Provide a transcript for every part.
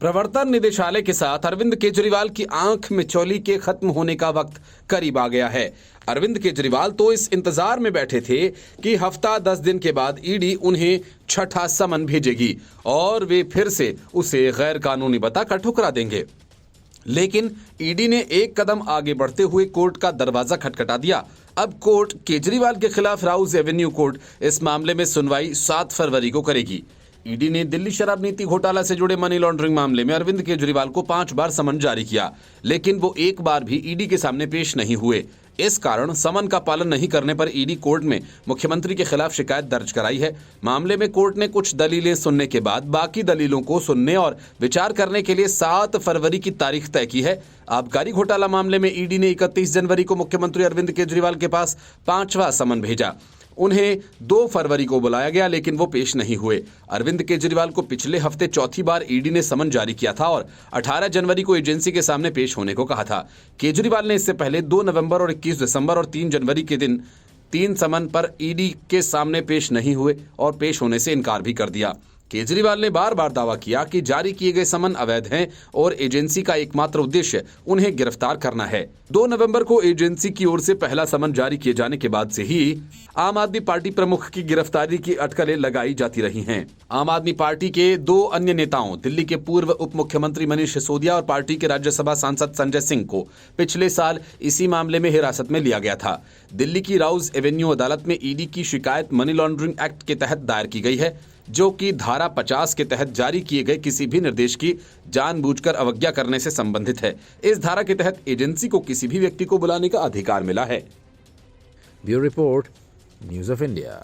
प्रवर्तन निदेशालय के साथ अरविंद केजरीवाल की आंख मिचौली के खत्म होने का वक्त करीब आ गया है। अरविंद केजरीवाल तो इस इंतजार में बैठे थे कि हफ्ता 10 दिन के बाद ईडी उन्हें छठा समन भेजेगी और वे फिर से उसे गैर कानूनी बताकर ठुकरा देंगे। लेकिन ईडी ने एक कदम आगे बढ़ते हुए कोर्ट का दरवाजा खटखटा दिया। अब कोर्ट केजरीवाल के खिलाफ राउज एवेन्यू कोर्ट इस मामले में सुनवाई 7 फरवरी को करेगी। ईडी ने दिल्ली शराब नीति घोटाला से जुड़े मनी लॉन्ड्रिंग मामले में अरविंद केजरीवाल को 5 बार समन जारी किया, लेकिन वो एक बार भी ईडी के सामने पेश नहीं हुए। इस कारण समन का पालन नहीं करने पर ईडी कोर्ट में मुख्यमंत्री के खिलाफ शिकायत दर्ज कराई है। मामले में कोर्ट ने कुछ दलीलें सुनने के बाद बाकी दलीलों को सुनने और विचार करने के लिए 7 फरवरी की तारीख तय की है। आबकारी घोटाला मामले में ईडी ने 31 जनवरी को मुख्यमंत्री अरविंद केजरीवाल के पास 5वां समन भेजा। उन्हें 2 फरवरी को बुलाया गया, लेकिन वो पेश नहीं हुए। अरविंद केजरीवाल को पिछले हफ्ते चौथी बार ईडी ने समन जारी किया था और 18 जनवरी को एजेंसी के सामने पेश होने को कहा था। केजरीवाल ने इससे पहले 2 नवंबर और 21 दिसंबर और 3 जनवरी के दिन 3 समन पर ईडी के सामने पेश नहीं हुए और पेश होने से इनकार भी कर दिया। केजरीवाल ने बार बार दावा किया कि जारी किए गए समन अवैध हैं और एजेंसी का एकमात्र उद्देश्य उन्हें गिरफ्तार करना है। 2 नवंबर को एजेंसी की ओर से पहला समन जारी किए जाने के बाद से ही आम आदमी पार्टी प्रमुख की गिरफ्तारी की अटकलें लगाई जाती रही हैं। आम आदमी पार्टी के 2 अन्य नेताओं, दिल्ली के पूर्व उप मुख्यमंत्री मनीष सिसोदिया और पार्टी के राज्यसभा सांसद संजय सिंह को पिछले साल इसी मामले में हिरासत में लिया गया था। दिल्ली की राउज एवेन्यू अदालत में ईडी की शिकायत मनी लॉन्ड्रिंग एक्ट के तहत दायर की गई है, जो कि धारा 50 के तहत जारी किए गए किसी भी निर्देश की जानबूझकर अवज्ञा करने से संबंधित है। इस धारा के तहत एजेंसी को किसी भी व्यक्ति को बुलाने का अधिकार मिला है। Bureau report, news of India.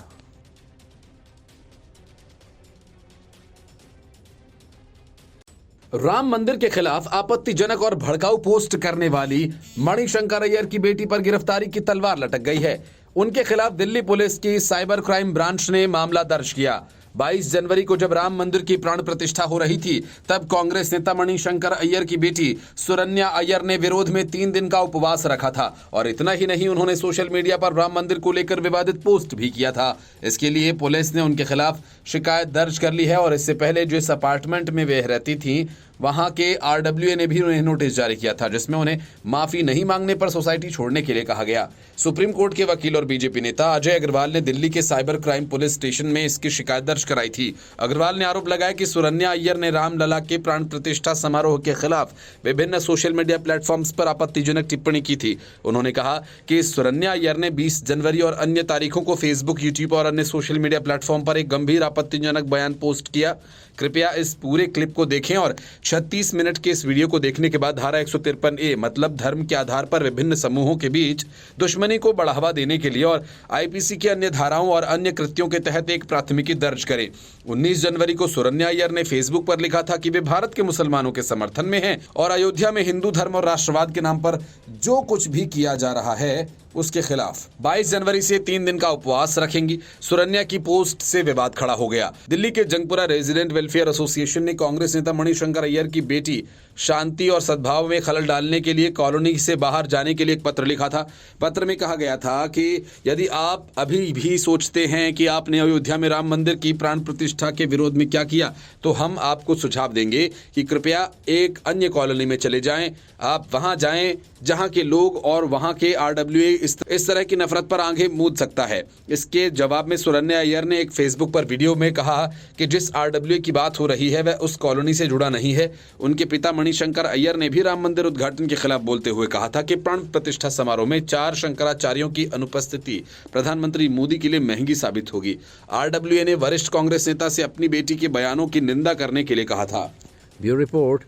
Ram मंदिर के खिलाफ आपत्तिजनक और भड़काऊ पोस्ट करने वाली मणिशंकर अय्यर की बेटी पर गिरफ्तारी की तलवार लटक गई है। उनके खिलाफ दिल्ली पुलिस की साइबर क्राइम ब्रांच ने मामला दर्ज किया। 22 जनवरी को जब राम मंदिर की प्राण प्रतिष्ठा हो रही थी, तब कांग्रेस नेता मणिशंकर अय्यर की बेटी सुरन्या अय्यर ने विरोध में 3 दिन का उपवास रखा था और इतना ही नहीं, उन्होंने सोशल मीडिया पर राम मंदिर को लेकर विवादित पोस्ट भी किया था। इसके लिए पुलिस ने उनके खिलाफ शिकायत दर्ज कर ली है और इससे पहले जिस अपार्टमेंट में वे रहती थी, वहां के आरडब्ल्यूए ने भी उन्हें नोटिस जारी किया था, जिसमें उन्हें माफी नहीं मांगने पर सोसाइटी छोड़ने के लिए कहा गया। सुप्रीम कोर्ट के वकील और बीजेपी नेता अजय अग्रवाल ने दिल्ली के साइबर क्राइम पुलिस स्टेशन में इसकी शिकायत दर्ज कराई थी। अग्रवाल ने आरोप लगाया कि सुरन्या अय्यर ने रामलला के प्राण प्रतिष्ठा समारोह के खिलाफ विभिन्न सोशल मीडिया प्लेटफॉर्म्स पर आपत्तिजनक टिप्पणी की थी। उन्होंने कहा कि सुरन्या अय्यर ने 20 जनवरी और अन्य तारीखों को फेसबुक, यूट्यूब और अन्य सोशल मीडिया प्लेटफॉर्म पर एक गंभीर आपत्तिजनक बयान पोस्ट किया। कृपया इस पूरे क्लिप को देखें और 36 मिनट के इस वीडियो को देखने के बाद धारा 153A मतलब धर्म के आधार पर विभिन्न समूहों के बीच दुश्मनी को बढ़ावा देने के लिए और आईपीसी की अन्य धाराओं और अन्य कृत्यों के तहत एक प्राथमिकी दर्ज करें। 19 जनवरी को सुरन्या अय्यर ने फेसबुक पर लिखा था कि वे भारत के मुसलमानों के समर्थन में हैं और अयोध्या में हिंदू धर्म और राष्ट्रवाद के नाम पर जो कुछ भी किया जा रहा है उसके खिलाफ 22 जनवरी से 3 दिन का उपवास रखेंगी। सुरन्या की पोस्ट से विवाद खड़ा हो गया। दिल्ली के जंगपुरा रेजिडेंट वेलफेयर एसोसिएशन ने कांग्रेस नेता मणिशंकर अय्यर की बेटी शांति और सद्भाव में खलल डालने के लिए कॉलोनी से बाहर जाने के लिए एक पत्र लिखा था। पत्र में कहा गया था कि यदि आप अभी भी सोचते हैं कि आपने अयोध्या में राम मंदिर की प्राण प्रतिष्ठा के विरोध में क्या किया, तो हम आपको सुझाव देंगे कि कृपया एक अन्य कॉलोनी में चले जाएं। आप वहां जाएं जहां के लोग और वहां के आरडब्ल्यूए इस तरह की नफरत पर आंखें मूंद सकता है। इसके जवाब में सुरन्या अय्यर ने एक फेसबुक पर वीडियो में कहा कि जिस आरडब्ल्यूए की बात हो रही है वह उस कॉलोनी से जुड़ा नहीं है। उनके पिता मणिशंकर अय्यर ने भी राम मंदिर उद्घाटन के खिलाफ बोलते हुए कहा था कि प्राण प्रतिष्ठा समारोह में 4 शंकराचार्यों की अनुपस्थिति प्रधानमंत्री मोदी के लिए महंगी साबित होगी। आरडब्ल्यूए ने वरिष्ठ कांग्रेस नेता से अपनी बेटी के बयानों की निंदा करने के लिए कहा था। Bureau report,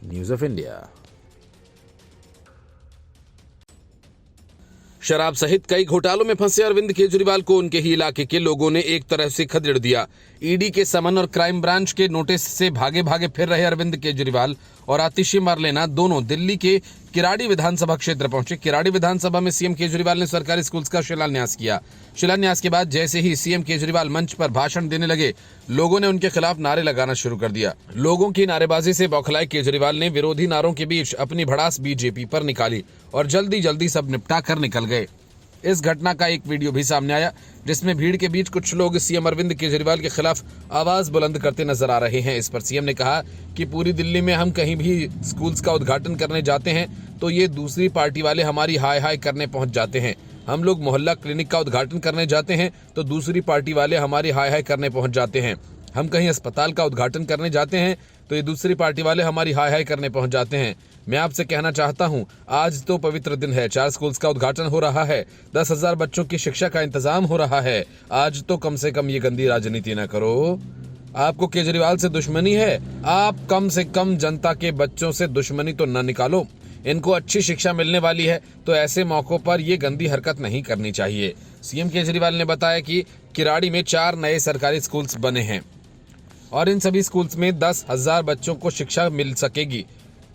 news of India. शराब सहित कई घोटालों में फंसे अरविंद केजरीवाल को उनके ही इलाके के लोगों ने एक तरह से खदेड़ दिया। ईडी के समन और क्राइम ब्रांच के नोटिस से भागे भागे फिर रहे अरविंद केजरीवाल और आतिशी मरलेना दोनों दिल्ली के किराड़ी विधानसभा क्षेत्र पहुंचे। किराड़ी विधानसभा में सीएम केजरीवाल ने सरकारी स्कूल्स का शिलान्यास किया। शिलान्यास के बाद जैसे ही सीएम केजरीवाल मंच पर भाषण देने लगे, लोगों ने उनके खिलाफ नारे लगाना शुरू कर दिया। लोगों की नारेबाजी से बौखलाए केजरीवाल ने विरोधी नारों के बीच अपनी भड़ास बीजेपी पर निकाली और जल्दी जल्दी सब निपटा कर निकल गए। इस घटना का एक वीडियो भी सामने आया जिसमें भीड़ के बीच कुछ लोग सीएम अरविंद केजरीवाल के खिलाफ आवाज बुलंद करते नजर आ रहे हैं। इस पर सीएम ने कहा कि पूरी दिल्ली में हम कहीं भी स्कूल्स का उद्घाटन करने जाते हैं तो ये दूसरी पार्टी वाले हमारी हाय हाय करने पहुंच जाते हैं। हम लोग मोहल्ला क्लिनिक का उद्घाटन करने जाते हैं तो दूसरी पार्टी वाले हमारी हाय हाय करने पहुंच जाते हैं। हम कहीं अस्पताल का उद्घाटन करने जाते हैं तो ये दूसरी पार्टी वाले हमारी हाय हाय करने पहुंच जाते हैं। मैं आपसे कहना चाहता हूं, आज तो पवित्र दिन है, 4 स्कूल्स का उद्घाटन हो रहा है, 10,000 बच्चों की शिक्षा का इंतजाम हो रहा है। आज तो कम से कम ये गंदी राजनीति न करो। आपको केजरीवाल से दुश्मनी है, आप कम से कम जनता के बच्चों से दुश्मनी तो न निकालो। इनको अच्छी शिक्षा मिलने वाली है तो ऐसे मौकों पर ये गंदी हरकत नहीं करनी चाहिए। सीएम केजरीवाल ने बताया कि किराड़ी में 4 नए सरकारी स्कूल्स बने हैं और इन सभी स्कूल्स में 10,000 बच्चों को शिक्षा मिल सकेगी।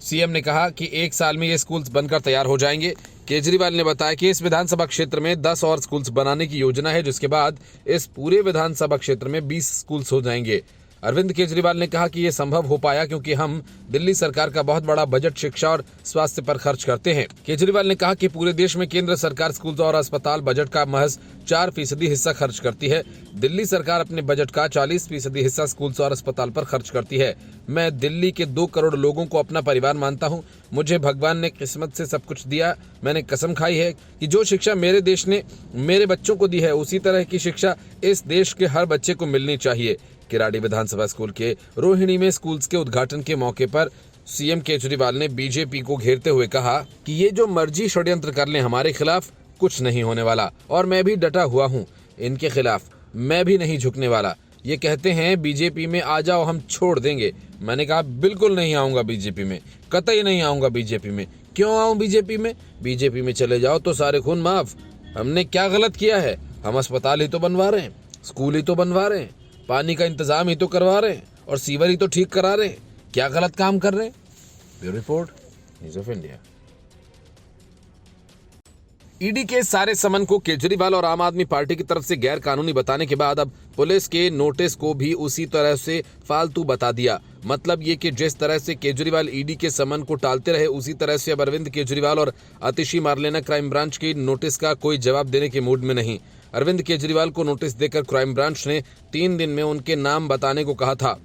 सीएम ने कहा कि 1 साल में ये स्कूल्स बनकर तैयार हो जाएंगे। केजरीवाल ने बताया कि इस विधानसभा क्षेत्र में 10 और स्कूल्स बनाने की योजना है, जिसके बाद इस पूरे विधानसभा क्षेत्र में 20 स्कूल्स हो जाएंगे। अरविंद केजरीवाल ने कहा कि ये संभव हो पाया क्योंकि हम दिल्ली सरकार का बहुत बड़ा बजट शिक्षा और स्वास्थ्य पर खर्च करते हैं। केजरीवाल ने कहा कि पूरे देश में केंद्र सरकार स्कूल और अस्पताल बजट का महज 4% हिस्सा खर्च करती है। दिल्ली सरकार अपने बजट का 40% हिस्सा स्कूल और अस्पताल पर खर्च करती है। मैं दिल्ली के 2 करोड़ लोगों को अपना परिवार मानता हूँ। मुझे भगवान ने किस्मत से सब कुछ दिया। मैंने कसम खाई है कि जो शिक्षा मेरे देश ने मेरे बच्चों को दी है उसी तरह की शिक्षा इस देश के हर बच्चे को मिलनी चाहिए। किराड़ी विधानसभा स्कूल के रोहिणी में स्कूल्स के उद्घाटन के मौके पर सीएम केजरीवाल ने बीजेपी को घेरते हुए कहा कि ये जो मर्जी षड्यंत्र कर लें, हमारे खिलाफ कुछ नहीं होने वाला और मैं भी डटा हुआ हूँ। इनके खिलाफ मैं भी नहीं झुकने वाला। ये कहते हैं बीजेपी में आ जाओ, हम छोड़ देंगे। मैंने कहा बिल्कुल नहीं आऊंगा बीजेपी में, कतई नहीं आऊंगा बीजेपी में। क्यों आऊं बीजेपी में? बीजेपी में चले जाओ तो सारे खून माफ। हमने क्या गलत किया है? हम अस्पताल ही तो बनवा रहे हैं, स्कूल ही तो बनवा रहे हैं, पानी का इंतजाम ही तो करवा रहे हैं और सीवर ही तो ठीक करा रहे हैं। क्या गलत काम कर रहे हैं? Bureau report, news of India. ED के सारे समन को केजरीवाल और आम आदमी पार्टी की तरफ से गैर कानूनी बताने के बाद अब पुलिस के नोटिस को भी उसी तरह से फालतू बता दिया। मतलब ये कि जिस तरह से केजरीवाल ईडी के समन को टालते रहे, उसी तरह से अब अरविंद केजरीवाल और आतिशी मारलेना क्राइम ब्रांच की नोटिस का कोई जवाब देने के मूड में नहीं। अरविंद केजरीवाल को नोटिस देकर क्राइम ब्रांच ने 3 दिन में उनके नाम बताने को कहा था,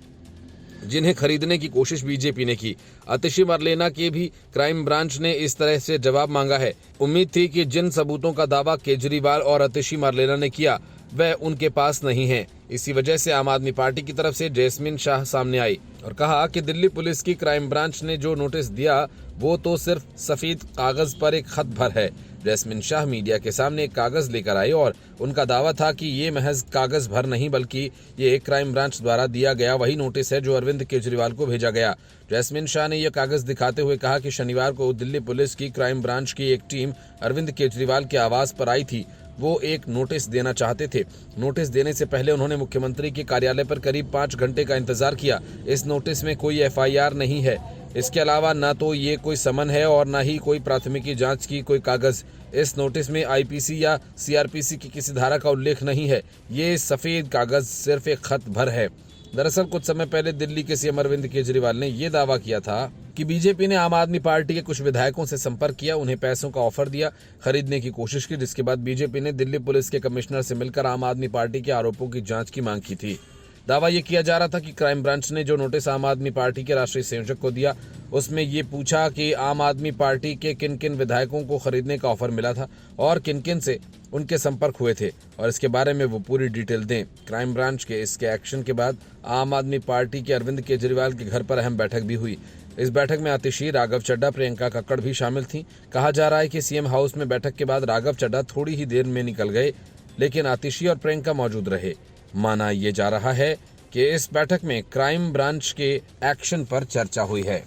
जिन्हें खरीदने की कोशिश बीजेपी ने की। आतिशी मारलेना के भी क्राइम ब्रांच ने इस तरह से जवाब मांगा है। उम्मीद थी कि जिन सबूतों का दावा केजरीवाल और आतिशी मारलेना ने किया वह उनके पास नहीं है। इसी वजह से आम आदमी पार्टी की तरफ से जैस्मिन शाह सामने आई और कहा कि दिल्ली पुलिस की क्राइम ब्रांच ने जो नोटिस दिया वो तो सिर्फ सफेद कागज पर एक खत भर है। जैस्मिन शाह मीडिया के सामने एक कागज लेकर आई और उनका दावा था कि ये महज कागज भर नहीं बल्कि ये एक क्राइम ब्रांच द्वारा दिया गया वही नोटिस है जो अरविंद केजरीवाल को भेजा गया। जैस्मिन शाह ने यह कागज दिखाते हुए कहा कि शनिवार को दिल्ली पुलिस की क्राइम ब्रांच की एक टीम अरविंद केजरीवाल के आवास पर आई थी। वो एक नोटिस देना चाहते थे। नोटिस देने से पहले उन्होंने मुख्यमंत्री के कार्यालय पर करीब 5 घंटे का इंतजार किया। इस नोटिस में कोई एफआईआर नहीं है। इसके अलावा न तो ये कोई समन है और न ही कोई प्राथमिकी जांच की कोई कागज। इस नोटिस में आईपीसी या सीआरपीसी की किसी धारा का उल्लेख नहीं है। ये सफेद कागज सिर्फ एक खत भर है। दरअसल कुछ समय पहले दिल्ली के सीएम अरविंद केजरीवाल ने यह दावा किया था कि बीजेपी ने आम आदमी पार्टी के कुछ विधायकों से संपर्क किया, उन्हें पैसों का ऑफर दिया, खरीदने की कोशिश की, जिसके बाद बीजेपी ने दिल्ली पुलिस के कमिश्नर से मिलकर आम आदमी पार्टी के आरोपों की जांच की मांग की थी। दावा यह किया जा रहा था कि क्राइम ब्रांच ने जो नोटिस आम आदमी पार्टी के राष्ट्रीय संयोजक को दिया उसमें ये पूछा कि आम आदमी पार्टी के किन किन विधायकों को खरीदने का ऑफर मिला था और किन किन से उनके संपर्क हुए थे और इसके बारे में वो पूरी डिटेल दें। क्राइम ब्रांच के इसके एक्शन के बाद आम आदमी पार्टी के अरविंद केजरीवाल के घर पर अहम बैठक भी हुई। इस बैठक में आतिशी, राघव चड्ढा, प्रियंका कक्कड़ भी शामिल थी। कहा जा रहा है कि सीएम हाउस में बैठक के बाद राघव चड्ढा थोड़ी ही देर में निकल गए, लेकिन आतिशी और प्रियंका मौजूद रहे। माना यह जा रहा है कि इस बैठक में क्राइम ब्रांच के एक्शन पर चर्चा हुई है।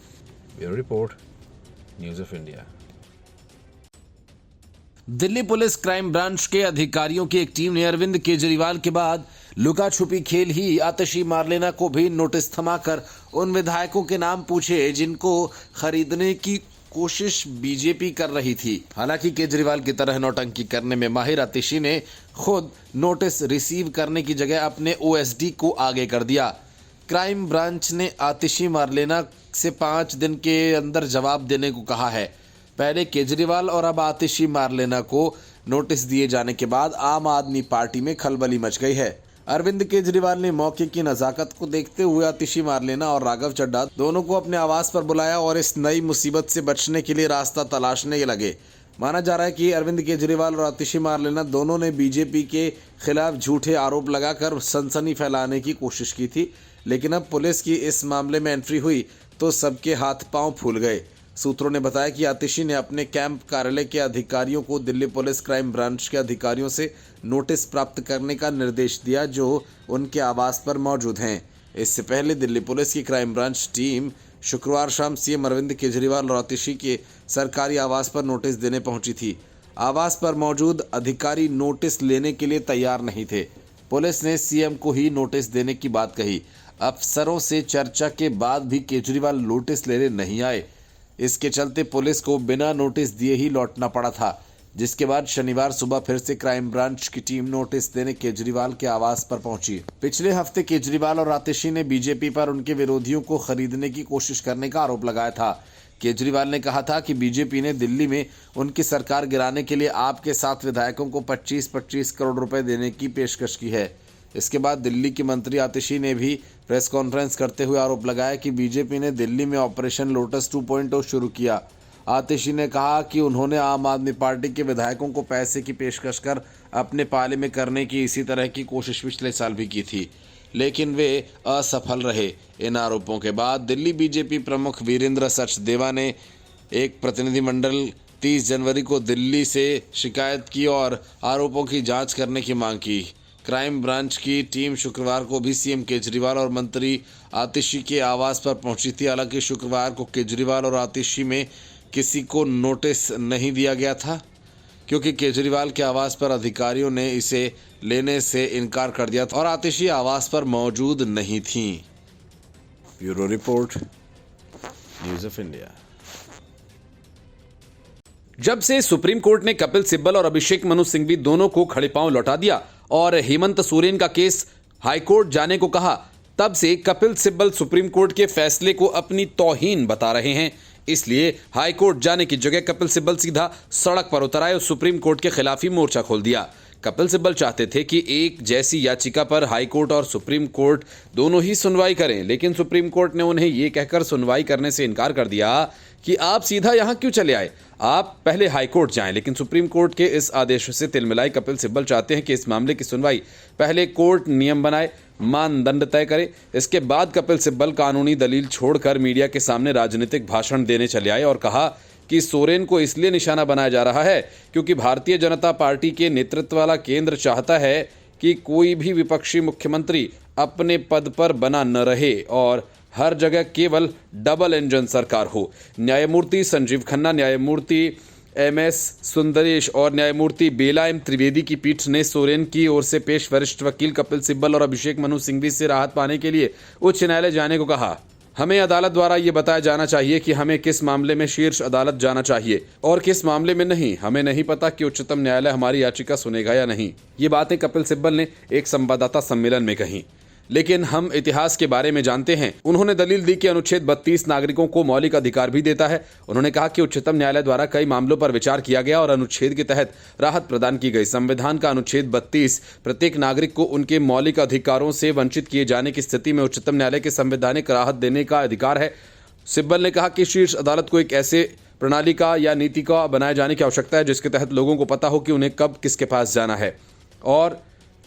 Bureau report, news of India. Delhi police crime branch के अधिकारियों की एक टीम ने अरविंद केजरीवाल के बाद लुका छुपी खेल ही आतिशी मारलेना को भी नोटिस थमाकर उन विधायकों के नाम पूछे जिनको खरीदने की कोशिश बीजेपी कर रही थी। हालांकि केजरीवाल की तरह नौटंकी करने में माहिर आतिशी ने खुद नोटिस रिसीव करने की जगह अपने ओएसडी को आगे कर दिया। क्राइम ब्रांच ने आतिशी मारलेना से 5 दिन के अंदर जवाब देने को कहा है। पहले केजरीवाल और अब आतिशी मारलेना को नोटिस दिए जाने के बाद आम आदमी पार्टी में खलबली मच गई है। अरविंद केजरीवाल ने मौके की नजाकत को देखते हुए आतिशी मारलेना और राघव चड्ढा दोनों को अपने आवास पर बुलाया और इस नई मुसीबत से बचने के लिए रास्ता तलाशने लगे। माना जा रहा है कि अरविंद केजरीवाल और आतिशी मारलेना दोनों ने बीजेपी के खिलाफ झूठे आरोप लगाकर सनसनी फैलाने की कोशिश की थी, लेकिन अब पुलिस की इस मामले में एंट्री हुई तो सबके हाथ पांव फूल गए। सूत्रों ने बताया कि आतिशी ने अपने कैंप कार्यालय के अधिकारियों को दिल्ली पुलिस क्राइम ब्रांच के अधिकारियों से नोटिस प्राप्त करने का निर्देश दिया जो उनके आवास पर मौजूद हैं। इससे पहले दिल्ली पुलिस की क्राइम ब्रांच टीम शुक्रवार शाम सीएम अरविंद केजरीवाल और आतिशी के सरकारी आवास पर नोटिस देने पहुंची थी। आवास पर मौजूद अधिकारी नोटिस लेने के लिए तैयार नहीं थे। पुलिस ने सीएम को ही नोटिस देने की बात कही। अफसरों से चर्चा के बाद भी केजरीवाल नोटिस लेने नहीं आए। इसके चलते पुलिस को बिना नोटिस दिए ही लौटना पड़ा था, जिसके बाद शनिवार सुबह फिर से क्राइम ब्रांच की टीम नोटिस देने केजरीवाल के आवास पर पहुंची। पिछले हफ्ते केजरीवाल और आतिशी ने बीजेपी पर उनके विरोधियों को खरीदने की कोशिश करने का आरोप लगाया था। केजरीवाल ने कहा था कि बीजेपी ने दिल्ली में उनकी सरकार गिराने के लिए आपके 7 विधायकों को 25-25 करोड़ रुपए देने की पेशकश की है। इसके बाद दिल्ली की मंत्री आतिशी ने भी प्रेस कॉन्फ्रेंस करते हुए आरोप लगाया कि बीजेपी ने दिल्ली में ऑपरेशन लोटस 2.0 शुरू किया। आतिशी ने कहा कि उन्होंने आम आदमी पार्टी के विधायकों को पैसे की पेशकश कर अपने पाले में करने की इसी तरह की कोशिश पिछले साल भी की थी, लेकिन वे असफल रहे। इन आरोपों के बाद दिल्ली बीजेपी प्रमुख वीरेंद्र सचदेवा ने एक प्रतिनिधिमंडल 30 जनवरी को दिल्ली से शिकायत की और आरोपों की जांच करने की मांग की। क्राइम ब्रांच की टीम शुक्रवार को भी सीएम केजरीवाल और मंत्री आतिशी के आवास पर पहुंची थी। हालांकि शुक्रवार को केजरीवाल और आतिशी में किसी को नोटिस नहीं दिया गया था, क्योंकि केजरीवाल के आवास पर अधिकारियों ने इसे लेने से इनकार कर दिया था और आतिशी आवास पर मौजूद नहीं थी। Bureau report, news of India. जब से सुप्रीम कोर्ट ने कपिल सिब्बल और अभिषेक मनु सिंघवी दोनों को खड़े पांव लौटा दिया और हेमंत सोरेन का केस हाईकोर्ट जाने को कहा, तब से कपिल सिब्बल सुप्रीम कोर्ट के फैसले को अपनी तौहीन बता रहे हैं। इसलिए हाईकोर्ट जाने की जगह कपिल सिब्बल सीधा सड़क पर उतर आए और सुप्रीम कोर्ट के खिलाफ ही मोर्चा खोल दिया। कपिल सिब्बल चाहते थे कि एक जैसी याचिका पर हाईकोर्ट और सुप्रीम कोर्ट दोनों ही सुनवाई करें, लेकिन सुप्रीम कोर्ट ने उन्हें यह कहकर सुनवाई करने से इनकार कर दिया कि आप सीधा यहां क्यों चले आए, आप पहले हाईकोर्ट जाएं। लेकिन सुप्रीम कोर्ट के इस आदेश से तिलमिलाई कपिल सिब्बल चाहते हैं कि इस मामले की सुनवाई पहले कोर्ट नियम बनाए, मानदंड तय करे, इसके बाद कपिल सिब्बल कानूनी दलील छोड़कर मीडिया के सामने राजनीतिक भाषण देने चले आए और कहा कि सोरेन को इसलिए निशाना बनाया जा रहा है क्योंकि भारतीय जनता पार्टी के नेतृत्व वाला केंद्र चाहता है कि कोई भी विपक्षी मुख्यमंत्री अपने पद पर बना न रहे और हर जगह केवल डबल इंजन सरकार हो। न्यायमूर्ति संजीव खन्ना, न्यायमूर्ति MS सुंदरेश और न्यायमूर्ति बेला एम त्रिवेदी की पीठ ने सोरेन की ओर से पेश वरिष्ठ वकील कपिल सिब्बल और अभिषेक मनु सिंघवी से राहत पाने के लिए उच्च न्यायालय जाने को कहा। हमें अदालत द्वारा ये बताया जाना चाहिए कि हमें किस मामले में शीर्ष अदालत जाना चाहिए और किस मामले में नहीं। हमें नहीं पता कि उच्चतम न्यायालय हमारी याचिका सुनेगा या नहीं। ये बातें कपिल सिब्बल ने एक संवाददाता सम्मेलन में कही। लेकिन हम इतिहास के बारे में जानते हैं। उन्होंने दलील दी कि अनुच्छेद 32 नागरिकों को मौलिक अधिकार भी देता है। उन्होंने कहा कि उच्चतम न्यायालय द्वारा कई मामलों पर विचार किया गया और अनुच्छेद के तहत राहत प्रदान की गई। संविधान का अनुच्छेद 32 प्रत्येक नागरिक को उनके मौलिक अधिकारों से वंचित किए जाने की स्थिति में उच्चतम न्यायालय के संवैधानिक राहत देने का अधिकार है। सिब्बल ने कहा कि शीर्ष अदालत को एक ऐसे प्रणाली का या नीति का बनाए जाने की आवश्यकता है जिसके तहत लोगों को पता हो कि उन्हें कब किसके पास जाना है और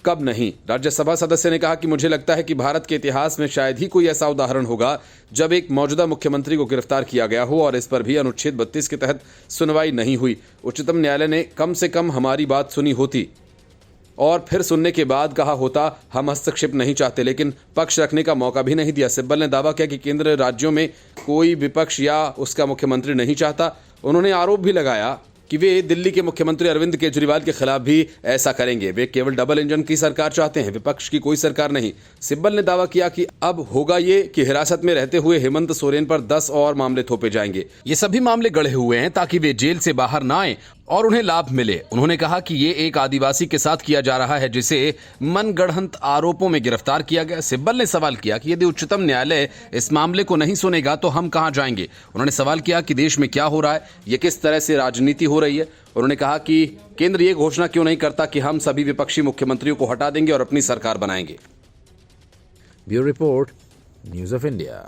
कब नहीं। राज्यसभा सदस्य ने कहा कि मुझे लगता है कि भारत के इतिहास में शायद ही कोई ऐसा उदाहरण होगा जब एक मौजूदा मुख्यमंत्री को गिरफ्तार किया गया हो और इस पर भी अनुच्छेद 32 के तहत सुनवाई नहीं हुई। उच्चतम न्यायालय ने कम से कम हमारी बात सुनी होती और फिर सुनने के बाद कहा होता हम हस्तक्षेप नहीं चाहते, लेकिन पक्ष रखने का मौका भी नहीं दिया। सिब्बल ने दावा किया कि केंद्र राज्यों में कोई विपक्ष या उसका मुख्यमंत्री नहीं चाहता। उन्होंने आरोप भी लगाया कि वे दिल्ली के मुख्यमंत्री अरविंद केजरीवाल के खिलाफ भी ऐसा करेंगे। वे केवल डबल इंजन की सरकार चाहते हैं, विपक्ष की कोई सरकार नहीं। सिब्बल ने दावा किया कि अब होगा ये कि हिरासत में रहते हुए हेमंत सोरेन पर 10 और मामले थोपे जाएंगे। ये सभी मामले गढ़े हुए हैं ताकि वे जेल से बाहर ना आए और उन्हें लाभ मिले। उन्होंने कहा कि ये एक आदिवासी के साथ किया जा रहा है जिसे मनगढ़ंत आरोपों में गिरफ्तार किया गया। सिब्बल ने सवाल किया कि यदि उच्चतम न्यायालय इस मामले को नहीं सुनेगा तो हम कहां जाएंगे। उन्होंने सवाल किया कि देश में क्या हो रहा है, ये किस तरह से राजनीति हो रही है। उन्होंने कहा कि केंद्र ये घोषणा क्यों नहीं करता कि हम सभी विपक्षी मुख्यमंत्रियों को हटा देंगे और अपनी सरकार बनाएंगे। Bureau Report, News of India.